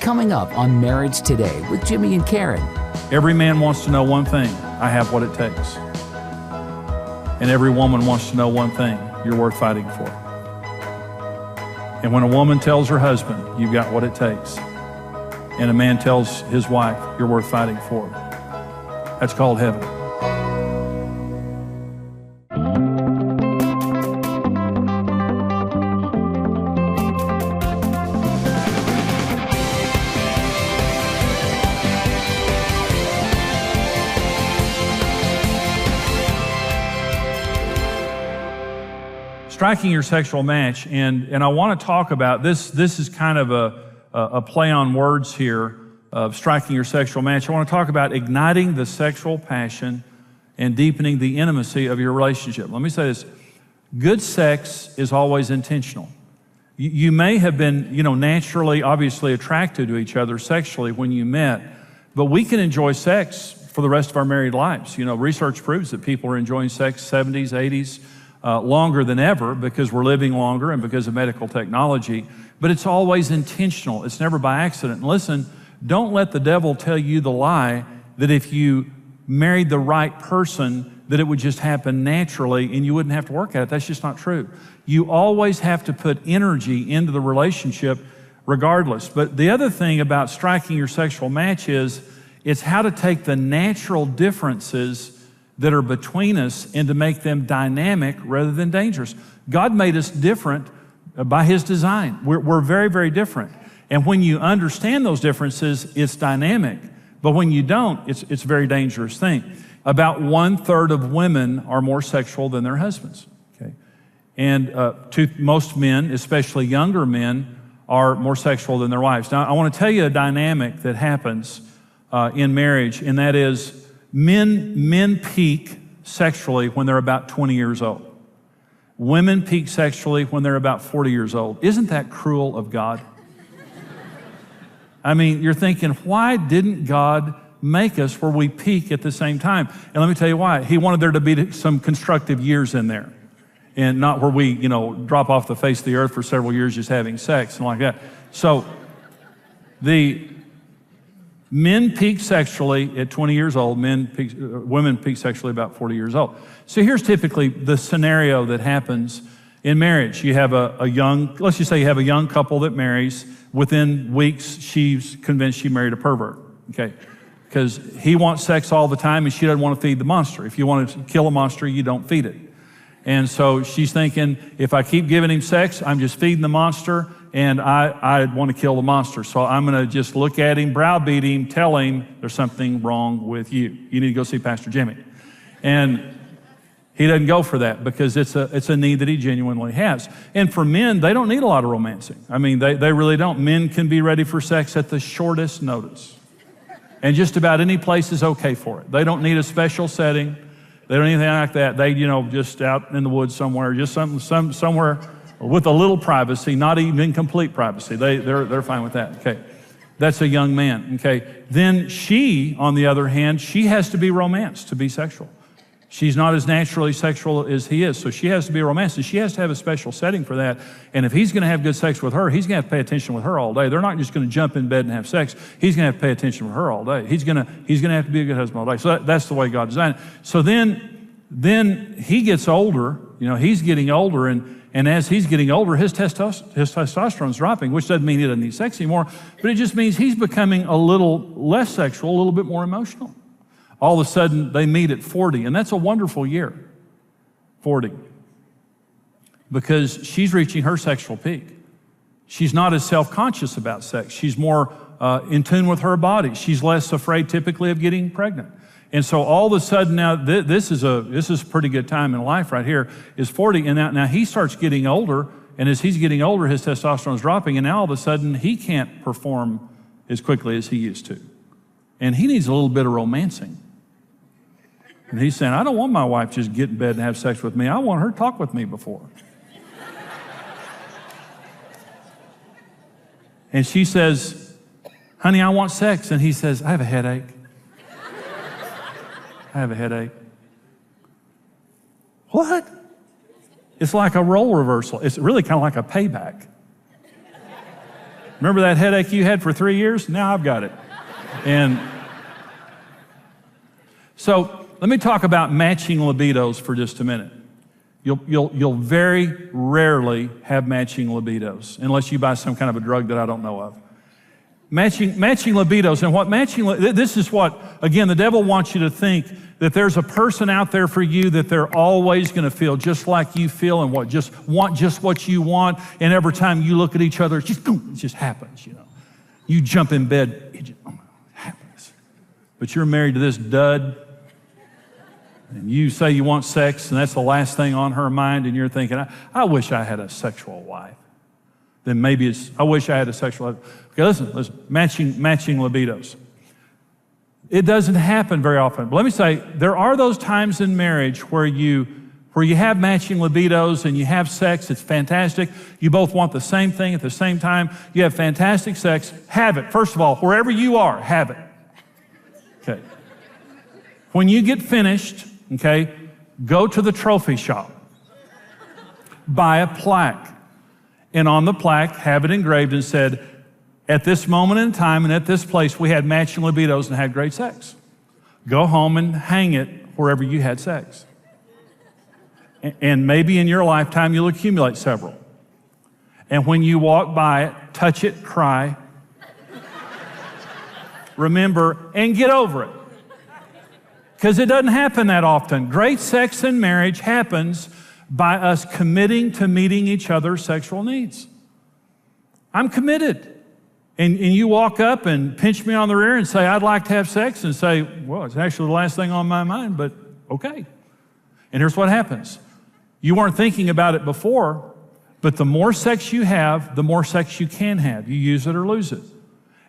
Coming up on Marriage Today with Jimmy and Karen. Every man wants to know one thing: I have what it takes. And every woman wants to know one thing: you're worth fighting for. And when a woman tells her husband, you've got what it takes, and a man tells his wife, you're worth fighting for, that's called heaven. Striking your sexual match, and I want to talk about this. This is kind of a play on words here of striking your sexual match. I want to talk about igniting the sexual passion and deepening the intimacy of your relationship. Let me say this: good sex is always intentional. You may have been, naturally, obviously attracted to each other sexually when you met, but we can enjoy sex for the rest of our married lives. Research proves that people are enjoying sex 70s, 80s. Longer than ever, because we're living longer and because of medical technology, but it's always intentional. It's never by accident. And listen, don't let the devil tell you the lie that if you married the right person, that it would just happen naturally and you wouldn't have to work at it. That's just not true. You always have to put energy into the relationship regardless. But the other thing about striking your sexual match is it's how to take the natural differences that are between us and to make them dynamic rather than dangerous. God made us different by His design. We're very, very different. And when you understand those differences, it's dynamic. But when you don't, it's a very dangerous thing. About 1/3 of women are more sexual than their husbands. Okay, and to most men, especially younger men, are more sexual than their wives. Now, I want to tell you a dynamic that happens in marriage, and that is, men peak sexually when they're about 20 years old. Women peak sexually when they're about 40 years old. Isn't that cruel of God? I mean, you're thinking, why didn't God make us where we peak at the same time? And let me tell you why. He wanted there to be some constructive years in there, and not where we, drop off the face of the earth for several years just having sex and like that. So men peak sexually at 20 years old. Women peak sexually about 40 years old. So here's typically the scenario that happens in marriage. You have let's just say you have a young couple that marries. Within weeks, she's convinced she married a pervert, okay? Because he wants sex all the time and she doesn't want to feed the monster. If you want to kill a monster, you don't feed it. And so she's thinking, if I keep giving him sex, I'm just feeding the monster, and I want to kill the monster. So I'm going to just look at him, browbeat him, tell him there's something wrong with you. You need to go see Pastor Jimmy. And he doesn't go for that because it's a need that he genuinely has. And for men, they don't need a lot of romancing. I mean, they really don't. Men can be ready for sex at the shortest notice. And just about any place is okay for it. They don't need a special setting. They don't need anything like that. They, just out in the woods somewhere, just somewhere with a little privacy, not even complete privacy. They're fine with that. Okay, that's a young man. Okay, then she, on the other hand, she has to be romanced to be sexual. She's not as naturally sexual as he is, so she has to be romanced, and she has to have a special setting for that. And if he's going to have good sex with her, he's going to have to pay attention with her all day. They're not just going to jump in bed and have sex. He's going to have to pay attention with her all day. He's going to have to be a good husband all day. So that's the way God designed it. So then he gets older. He's getting older, and as he's getting older, his testosterone's dropping, which doesn't mean he doesn't need sex anymore, but it just means he's becoming a little less sexual, a little bit more emotional. All of a sudden, they meet at 40, and that's a wonderful year, 40, because she's reaching her sexual peak. She's not as self-conscious about sex. She's more in tune with her body. She's less afraid typically of getting pregnant. And so all of a sudden now, this is a pretty good time in life right here, is 40, and now he starts getting older, and as he's getting older, his testosterone's dropping, and now all of a sudden, he can't perform as quickly as he used to. And he needs a little bit of romancing. And he's saying, I don't want my wife just get in bed and have sex with me. I want her to talk with me before. And she says, honey, I want sex. And he says, I have a headache. I have a headache. What? It's like a role reversal. It's really kind of like a payback. Remember that headache you had for 3 years? Now I've got it. And so let me talk about matching libidos for just a minute. You'll very rarely have matching libidos unless you buy some kind of a drug that I don't know of. Matching libidos, and this is what, again, the devil wants you to think that there's a person out there for you that they're always going to feel just like you feel and want just what you want, and every time you look at each other, it just happens, you know. You jump in bed, it happens. But you're married to this dud, and you say you want sex, and that's the last thing on her mind, and you're thinking, I wish I had a sexual wife. Then maybe I wish I had a sexual life. Okay, listen, matching libidos. It doesn't happen very often. But let me say, there are those times in marriage where you have matching libidos and you have sex. It's fantastic. You both want the same thing at the same time. You have fantastic sex. Have it. First of all, wherever you are, have it. Okay. When you get finished, okay, go to the trophy shop. Buy a plaque. And on the plaque, have it engraved and said, at this moment in time and at this place, we had matching libidos and had great sex. Go home and hang it wherever you had sex. And maybe in your lifetime, you'll accumulate several. And when you walk by it, touch it, cry, remember, and get over it. Because it doesn't happen that often. Great sex in marriage happens by us committing to meeting each other's sexual needs. I'm committed. And you walk up and pinch me on the rear and say, I'd like to have sex, and say, well, it's actually the last thing on my mind, but okay. And here's what happens. You weren't thinking about it before, but the more sex you have, the more sex you can have. You use it or lose it.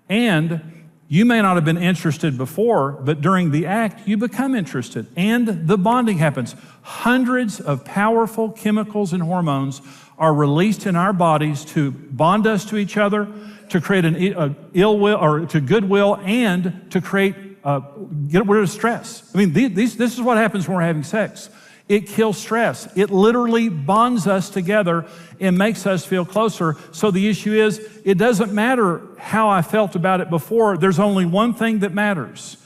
And you may not have been interested before, but during the act, you become interested, and the bonding happens. Hundreds of powerful chemicals and hormones are released in our bodies to bond us to each other, to create an ill will or to goodwill, and to create get rid of stress. I mean, this is what happens when we're having sex. It kills stress. It literally bonds us together and makes us feel closer. So the issue is, it doesn't matter how I felt about it before. There's only one thing that matters.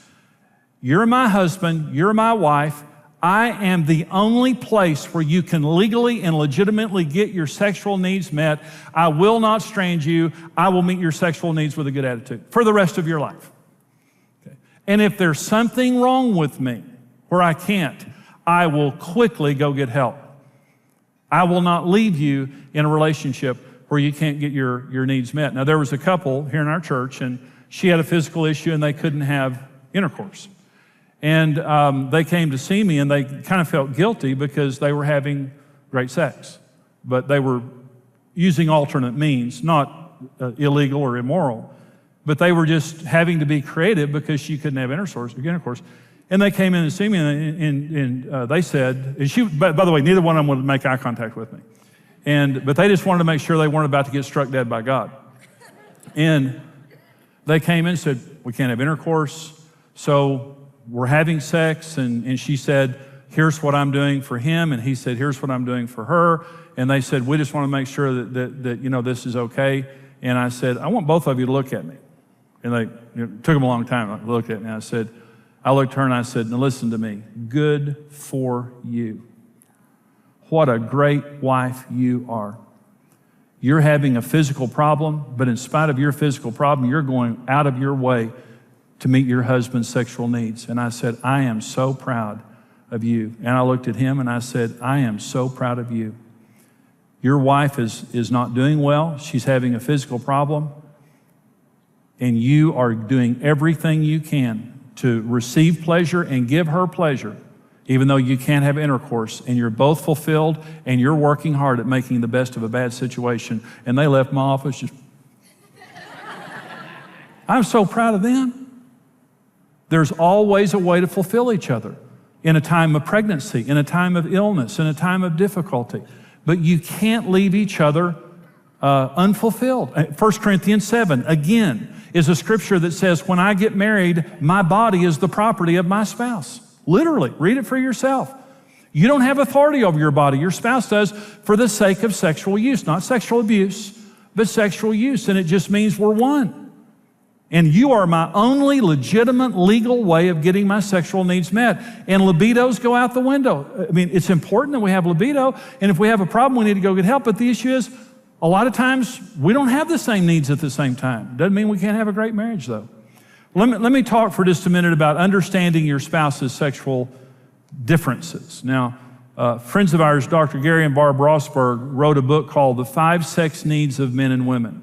You're my husband. You're my wife. I am the only place where you can legally and legitimately get your sexual needs met. I will not strange you. I will meet your sexual needs with a good attitude for the rest of your life. Okay. And if there's something wrong with me where I can't, I will quickly go get help. I will not leave you in a relationship where you can't get your needs met. Now, there was a couple here in our church, and she had a physical issue, and they couldn't have intercourse. And they came to see me, and they kind of felt guilty because they were having great sex. But they were using alternate means, not illegal or immoral. But they were just having to be creative because she couldn't have intercourse. And they came in to see me, and they said, and she, by the way, neither one of them would make eye contact with me. But they just wanted to make sure they weren't about to get struck dead by God. And they came in and said, we can't have intercourse, so we're having sex. And she said, here's what I'm doing for him. And he said, here's what I'm doing for her. And they said, we just want to make sure that you know, this is okay. And I said, I want both of you to look at me. And it took them a long time to look at me. I looked at her and I said, now listen to me. Good for you. What a great wife you are. You're having a physical problem, but in spite of your physical problem, you're going out of your way to meet your husband's sexual needs. And I said, I am so proud of you. And I looked at him and I said, I am so proud of you. Your wife is not doing well. She's having a physical problem. And you are doing everything you can to receive pleasure and give her pleasure, even though you can't have intercourse. And you're both fulfilled, and you're working hard at making the best of a bad situation. And they left my office just... I'm so proud of them. There's always a way to fulfill each other in a time of pregnancy, in a time of illness, in a time of difficulty. But you can't leave each other unfulfilled. 1 Corinthians 7, again, is a scripture that says, when I get married, my body is the property of my spouse. Literally, read it for yourself. You don't have authority over your body. Your spouse does for the sake of sexual use, not sexual abuse, but sexual use, and it just means we're one. And you are my only legitimate legal way of getting my sexual needs met. And libidos go out the window. I mean, it's important that we have libido, and if we have a problem, we need to go get help. But the issue is, a lot of times, we don't have the same needs at the same time. Doesn't mean we can't have a great marriage, though. Let me talk for just a minute about understanding your spouse's sexual differences. Now, friends of ours, Dr. Gary and Barb Rossberg, wrote a book called The 5 Sex Needs of Men and Women.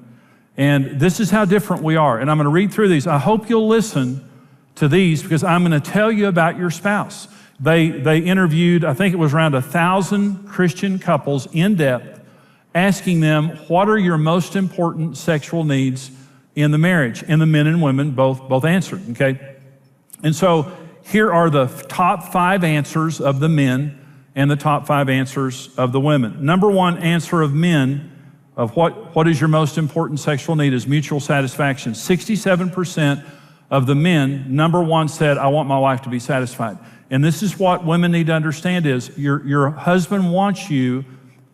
And this is how different we are. And I'm going to read through these. I hope you'll listen to these because I'm going to tell you about your spouse. They interviewed, I think it was around 1,000 Christian couples in depth, asking them, what are your most important sexual needs in the marriage? And the men and women both answered, okay? And so here are the top 5 answers of the men and the top 5 answers of the women. Number 1 answer of men of what is your most important sexual need is mutual satisfaction. 67% of the men, number 1 said, I want my wife to be satisfied. And this is what women need to understand is your husband wants you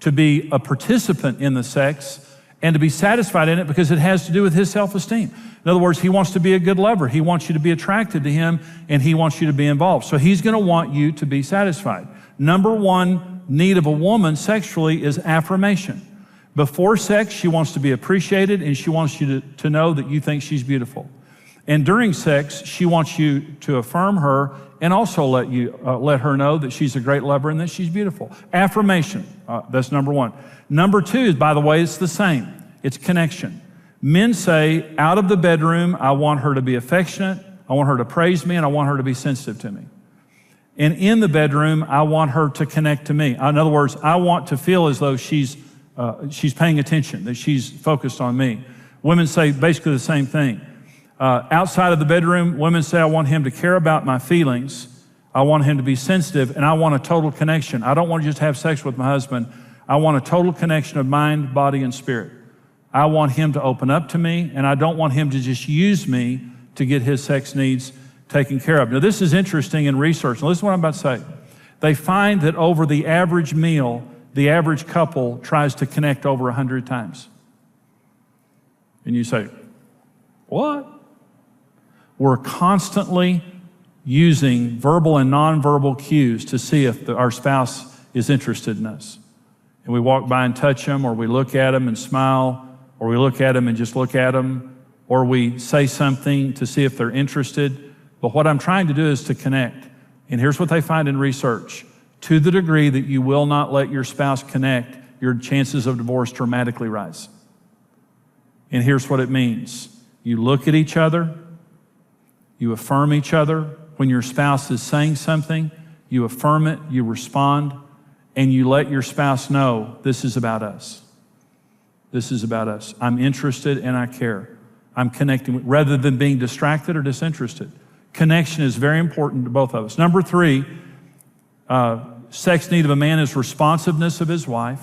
to be a participant in the sex and to be satisfied in it because it has to do with his self-esteem. In other words, he wants to be a good lover. He wants you to be attracted to him, and he wants you to be involved. So he's going to want you to be satisfied. Number 1 need of a woman sexually is affirmation. Before sex, she wants to be appreciated, and she wants you to know that you think she's beautiful. And during sex, she wants you to affirm her and also let her know that she's a great lover and that she's beautiful. Affirmation, that's number 1. Number 2 is, by the way, it's the same. It's connection. Men say, out of the bedroom, I want her to be affectionate, I want her to praise me, and I want her to be sensitive to me. And in the bedroom, I want her to connect to me. In other words, I want to feel as though she's paying attention, that she's focused on me. Women say basically the same thing. Outside of the bedroom, women say, I want him to care about my feelings, I want him to be sensitive, and I want a total connection. I don't want to just have sex with my husband. I want a total connection of mind, body, and spirit. I want him to open up to me, and I don't want him to just use me to get his sex needs taken care of. Now, this is interesting in research. Now, listen to what I'm about to say. They find that over the average meal, the average couple tries to connect over 100 times. And you say, what? We're constantly using verbal and nonverbal cues to see if our spouse is interested in us. And we walk by and touch them, or we look at them and smile, or we look at them and just look at them, or we say something to see if they're interested. But what I'm trying to do is to connect. And here's what they find in research. To the degree that you will not let your spouse connect, your chances of divorce dramatically rise. And here's what it means. You look at each other, you affirm each other. When your spouse is saying something, you affirm it, you respond, and you let your spouse know, this is about us. This is about us. I'm interested and I care. I'm connecting, rather than being distracted or disinterested. Connection is very important to both of us. Number 3, sex need of a man is responsiveness of his wife.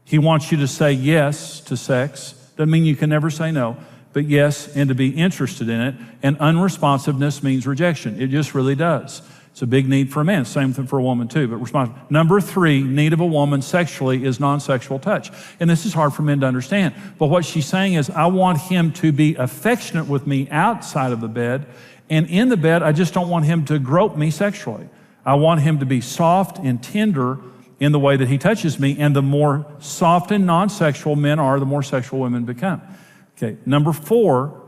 He wants you to say yes to sex. Doesn't mean you can never say no, but yes, and to be interested in it. And unresponsiveness means rejection. It just really does. It's a big need for a man. Same thing for a woman too, but responsive. Number 3, need of a woman sexually is non-sexual touch. And this is hard for men to understand. But what she's saying is, I want him to be affectionate with me outside of the bed. And in the bed, I just don't want him to grope me sexually. I want him to be soft and tender in the way that he touches me. And the more soft and non-sexual men are, the more sexual women become. Okay, number 4,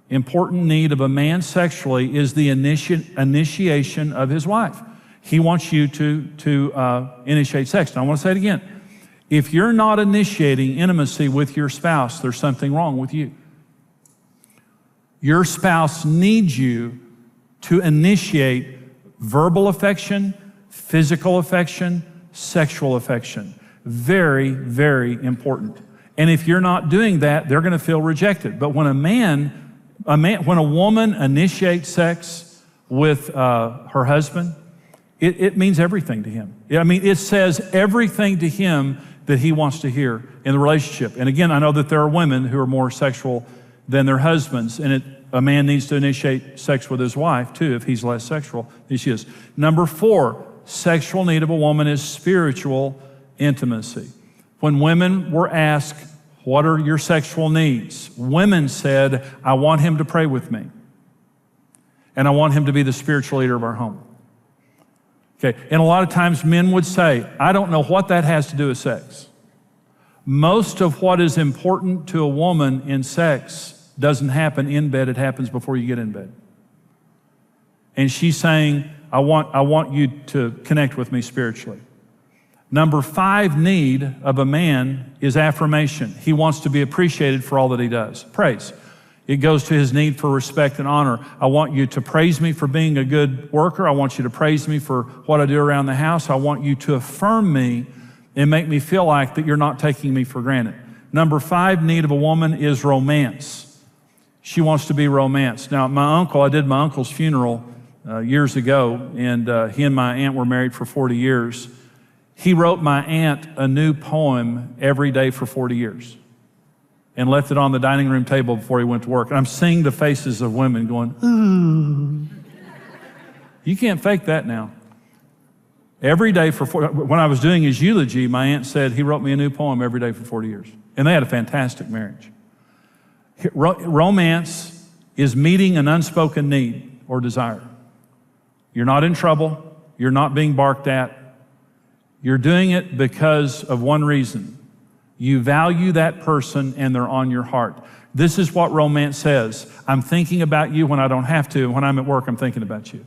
important need of a man sexually is the initiation of his wife. He wants you to initiate sex. Now, I want to say it again. If you're not initiating intimacy with your spouse, there's something wrong with you. Your spouse needs you to initiate verbal affection, physical affection, sexual affection. Very, very important. And if you're not doing that, they're going to feel rejected. But when when a woman initiates sex with her husband, it means everything to him. I mean, it says everything to him that he wants to hear in the relationship. And again, I know that there are women who are more sexual than their husbands, and a man needs to initiate sex with his wife too if he's less sexual than she is. Number 4, sexual need of a woman is spiritual intimacy. When women were asked, What are your sexual needs? Women said, I want him to pray with me. And I want him to be the spiritual leader of our home. Okay, and a lot of times men would say, I don't know what that has to do with sex. Most of what is important to a woman in sex doesn't happen in bed, it happens before you get in bed. And she's saying, I want you to connect with me spiritually. Number 5 need of a man is affirmation. He wants to be appreciated for all that he does. Praise. It goes to his need for respect and honor. I want you to praise me for being a good worker. I want you to praise me for what I do around the house. I want you to affirm me and make me feel like that you're not taking me for granted. Number 5 need of a woman is romance. She wants to be romanced. Now, I did my uncle's funeral years ago, and he and my aunt were married for 40 years. He wrote my aunt a new poem every day for 40 years and left it on the dining room table before he went to work. And I'm seeing the faces of women going, ooh. You can't fake that now. Every day when I was doing his eulogy, my aunt said, he wrote me a new poem every day for 40 years. And they had a fantastic marriage. Romance is meeting an unspoken need or desire. You're not in trouble. You're not being barked at. You're doing it because of one reason. You value that person and they're on your heart. This is what romance says. I'm thinking about you when I don't have to. When I'm at work, I'm thinking about you.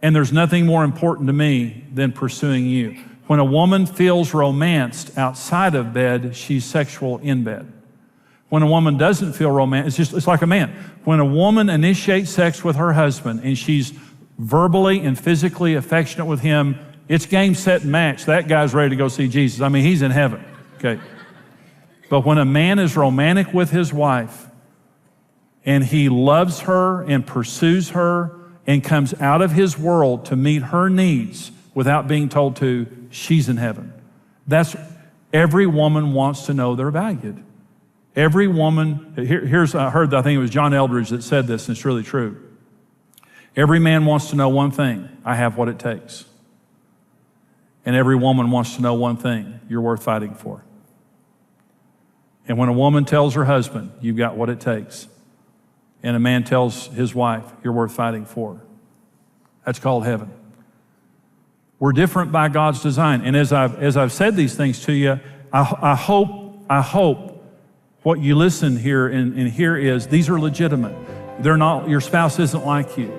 And there's nothing more important to me than pursuing you. When a woman feels romanced outside of bed, she's sexual in bed. When a woman doesn't feel romanced, it's like a man. When a woman initiates sex with her husband and she's verbally and physically affectionate with him, it's game, set, and match. That guy's ready to go see Jesus. I mean, he's in heaven, okay? But when a man is romantic with his wife and he loves her and pursues her and comes out of his world to meet her needs without being told to, she's in heaven. Every woman wants to know they're valued. Every woman, I heard, I think it was John Eldridge that said this, and it's really true. Every man wants to know one thing, I have what it takes. And every woman wants to know one thing, you're worth fighting for. And when a woman tells her husband, you've got what it takes, and a man tells his wife, you're worth fighting for, that's called heaven. We're different by God's design. And as I've said these things to you, I hope what you listen here and hear is these are legitimate. They're not, your spouse isn't like you.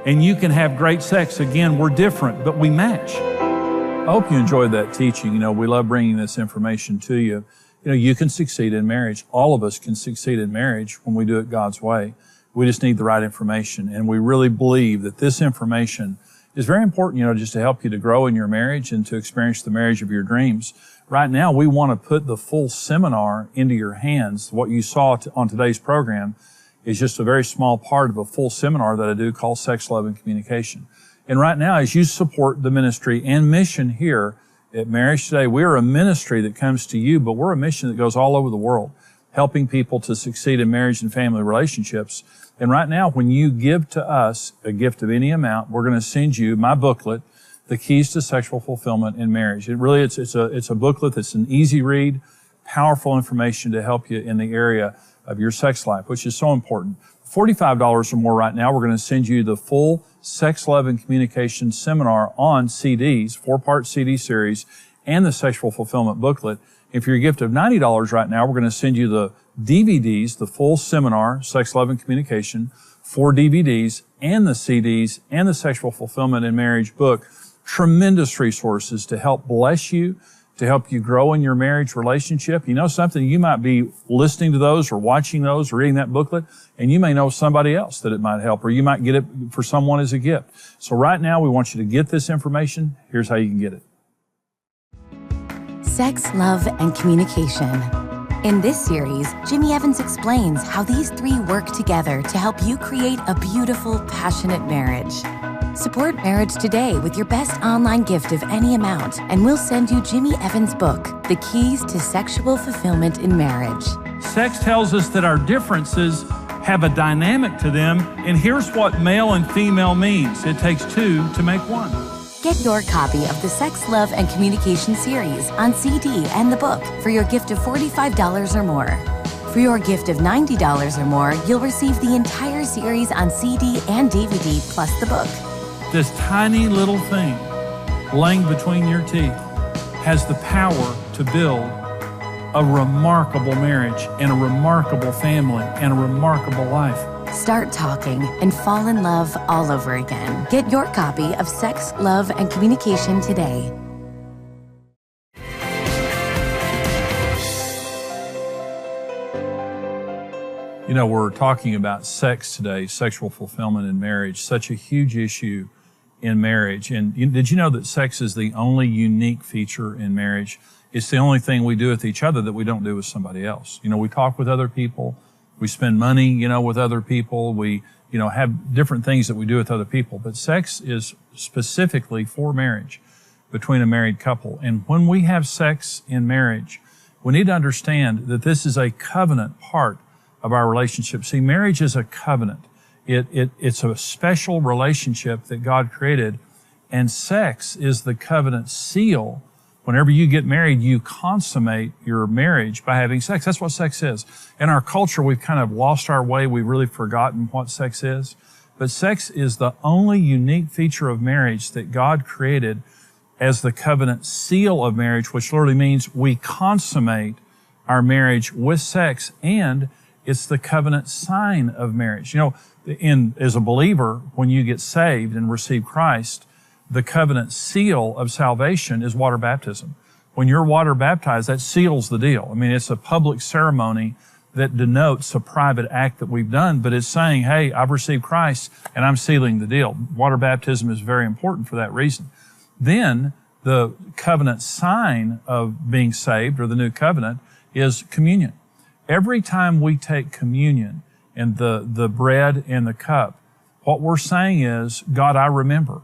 And you can have great sex. Again, we're different, but we match. I hope you enjoyed that teaching. We love bringing this information to you. You can succeed in marriage. All of us can succeed in marriage when we do it God's way. We just need the right information. And we really believe that this information is very important, just to help you to grow in your marriage and to experience the marriage of your dreams. Right now, we want to put the full seminar into your hands. What you saw on today's program is just a very small part of a full seminar that I do called Sex, Love, and Communication. And right now, as you support the ministry and mission here at Marriage Today, we're a ministry that comes to you, but we're a mission that goes all over the world, helping people to succeed in marriage and family relationships. And right now, when you give to us a gift of any amount, we're going to send you my booklet, The Keys to Sexual Fulfillment in Marriage. It's a booklet that's an easy read, powerful information to help you in the area of your sex life, which is so important. $45 or more right now, we're going to send you the full Sex, Love, and Communication seminar on CDs, 4-part CD series, and the Sexual Fulfillment booklet. If you're a gift of $90 right now, we're going to send you the DVDs, the full seminar, Sex, Love, and Communication, 4 DVDs, and the CDs, and the Sexual Fulfillment in Marriage book. Tremendous resources to help bless you, to help you grow in your marriage relationship. You know something, you might be listening to those or watching those or reading that booklet, and you may know somebody else that it might help, or you might get it for someone as a gift. So right now, we want you to get this information. Here's how you can get it. Sex, Love, and Communication. In this series, Jimmy Evans explains how these 3 work together to help you create a beautiful, passionate marriage. Support Marriage Today with your best online gift of any amount, and we'll send you Jimmy Evans' book, The Keys to Sexual Fulfillment in Marriage. Sex tells us that our differences have a dynamic to them, and here's what male and female means. It takes 2 to make 1. Get your copy of the Sex, Love, and Communication series on CD and the book for your gift of $45 or more. For your gift of $90 or more, you'll receive the entire series on CD and DVD plus the book. This tiny little thing laying between your teeth has the power to build a remarkable marriage and a remarkable family and a remarkable life. Start talking and fall in love all over again. Get your copy of Sex, Love, and Communication today. You know, we're talking about sex today, sexual fulfillment in marriage, such a huge issue in marriage. And did you know that sex is the only unique feature in marriage? It's the only thing we do with each other that we don't do with somebody else. You know, we talk with other people. We spend money, you know, with other people. We, you know, have different things that we do with other people. But sex is specifically for marriage between a married couple. And when we have sex in marriage, we need to understand that this is a covenant part of our relationship. See, marriage is a covenant. It's a special relationship that God created. And sex is the covenant seal. Whenever you get married, you consummate your marriage by having sex. That's what sex is. In our culture, we've kind of lost our way. We've really forgotten what sex is. But sex is the only unique feature of marriage that God created as the covenant seal of marriage, which literally means we consummate our marriage with sex, and it's the covenant sign of marriage. You know, as a believer, when you get saved and receive Christ, the covenant seal of salvation is water baptism. When you're water baptized, that seals the deal. I mean, it's a public ceremony that denotes a private act that we've done, but it's saying, hey, I've received Christ and I'm sealing the deal. Water baptism is very important for that reason. Then the covenant sign of being saved, or the new covenant, is communion. Every time we take communion and the bread and the cup, what we're saying is, God, I remember.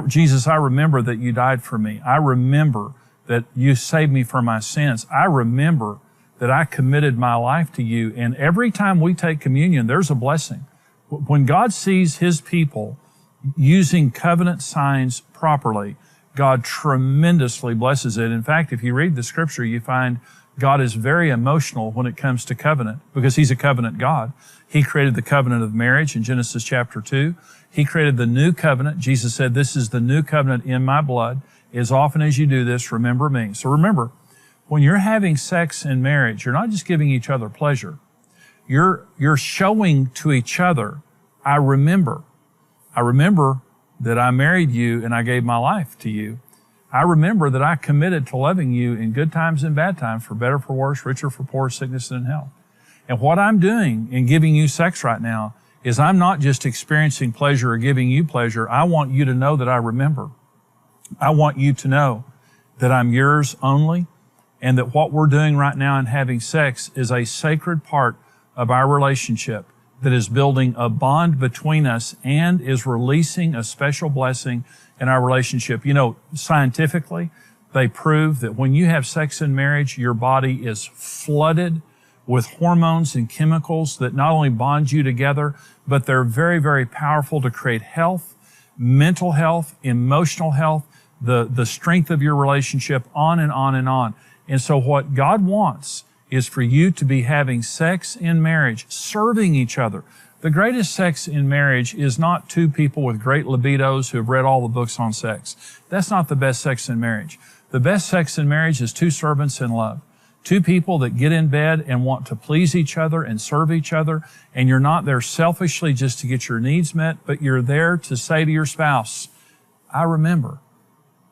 Jesus, I remember that you died for me. I remember that you saved me from my sins. I remember that I committed my life to you. And every time we take communion, there's a blessing. When God sees His people using covenant signs properly, God tremendously blesses it. In fact, if you read the scripture, you find God is very emotional when it comes to covenant, because He's a covenant God. He created the covenant of marriage in Genesis chapter 2. He created the new covenant. Jesus said, this is the new covenant in my blood. As often as you do this, remember me. So remember, when you're having sex in marriage, you're not just giving each other pleasure. You're showing to each other, I remember. I remember that I married you and I gave my life to you. I remember that I committed to loving you in good times and bad times, for better, for worse, richer, for poor, sickness, and in health. And what I'm doing in giving you sex right now is I'm not just experiencing pleasure or giving you pleasure. I want you to know that I remember. I want you to know that I'm yours only, and that what we're doing right now in having sex is a sacred part of our relationship that is building a bond between us and is releasing a special blessing in our relationship. You know, scientifically, they prove that when you have sex in marriage, your body is flooded with hormones and chemicals that not only bond you together, but they're very, very powerful to create health, mental health, emotional health, the strength of your relationship, on and on and on. And so what God wants is for you to be having sex in marriage, serving each other. The greatest sex in marriage is not two people with great libidos who have read all the books on sex. That's not the best sex in marriage. The best sex in marriage is two servants in love. Two people that get in bed and want to please each other and serve each other, and you're not there selfishly just to get your needs met, but you're there to say to your spouse, I remember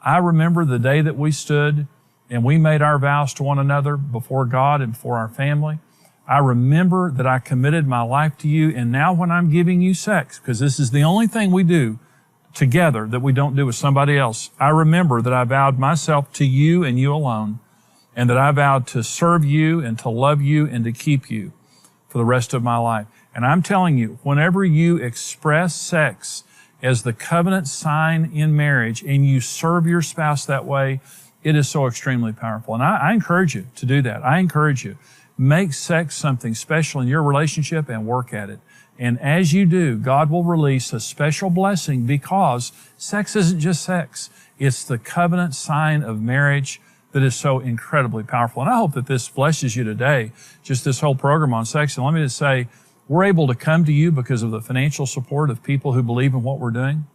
the day that we stood and we made our vows to one another before God and for our family. I remember that I committed my life to you, and now when I'm giving you sex, because this is the only thing we do together that we don't do with somebody else, I remember that I vowed myself to you and you alone, and that I vowed to serve you and to love you and to keep you for the rest of my life. And I'm telling you, whenever you express sex as the covenant sign in marriage and you serve your spouse that way, it is so extremely powerful. And I encourage you to do that. I encourage you, make sex something special in your relationship and work at it. And as you do, God will release a special blessing, because sex isn't just sex. It's the covenant sign of marriage that is so incredibly powerful. And I hope that this blesses you today, just this whole program on sex. And let me just say, we're able to come to you because of the financial support of people who believe in what we're doing.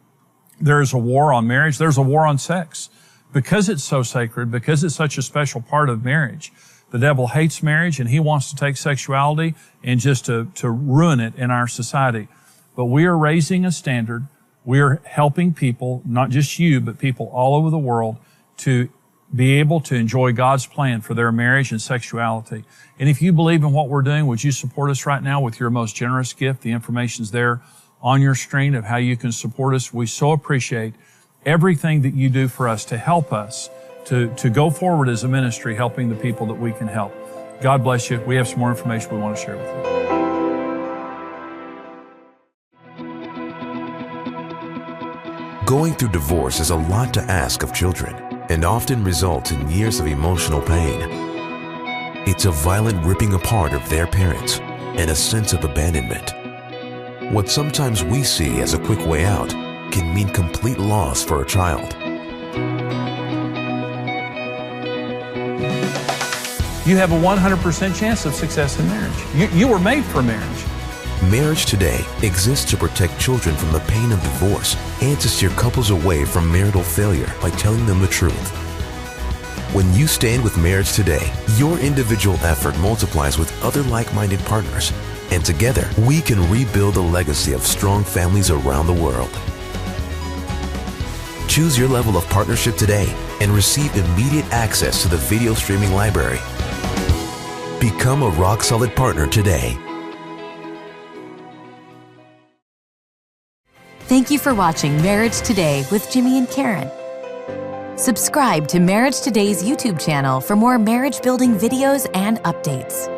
There is a war on marriage. There's a war on sex. Because it's so sacred, because it's such a special part of marriage, the devil hates marriage, and he wants to take sexuality and just to ruin it in our society. But we are raising a standard. We are helping people, not just you, but people all over the world, to be able to enjoy God's plan for their marriage and sexuality. And if you believe in what we're doing, would you support us right now with your most generous gift? The information's there on your screen of how you can support us. We so appreciate everything that you do for us to help us to go forward as a ministry, helping the people that we can help. God bless you. We have some more information we want to share with you. Going through divorce is a lot to ask of children, and often results in years of emotional pain. It's a violent ripping apart of their parents and a sense of abandonment. What sometimes we see as a quick way out can mean complete loss for a child. You have a 100% chance of success in marriage. You were made for marriage. Marriage Today exists to protect children from the pain of divorce and to steer couples away from marital failure by telling them the truth. When you stand with Marriage Today, your individual effort multiplies with other like-minded partners, and together we can rebuild a legacy of strong families around the world. Choose your level of partnership today and receive immediate access to the video streaming library. Become a rock-solid partner today. Thank you for watching Marriage Today with Jimmy and Karen. Subscribe to Marriage Today's YouTube channel for more marriage-building videos and updates.